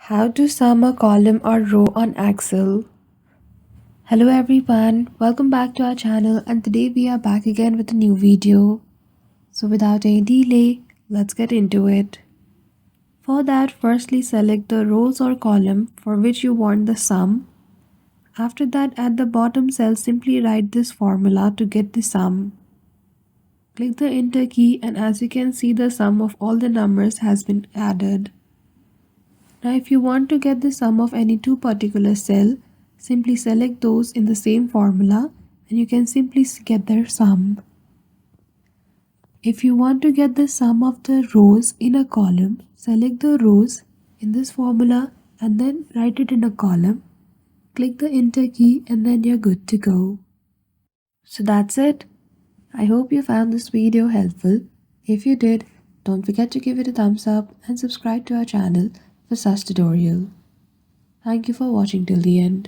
How to sum a column or row on Excel. Hello everyone, welcome back to our channel and today we are back again with a new video. So without any delay, let's get into it. For that, firstly select the rows or column for which you want the sum. After that, at the bottom cell, simply write this formula to get the sum. Click the enter key and as you can see, the sum of all the numbers has been added. Now if you want to get the sum of any two particular cell, simply select those in the same formula and you can simply get their sum. If you want to get the sum of the rows in a column, select the rows in this formula and then write it in a column. Click the enter key and then you're good to go. So that's it. I hope you found this video helpful. If you did, don't forget to give it a thumbs up and subscribe to our channel for such tutorial. Thank you for watching till the end.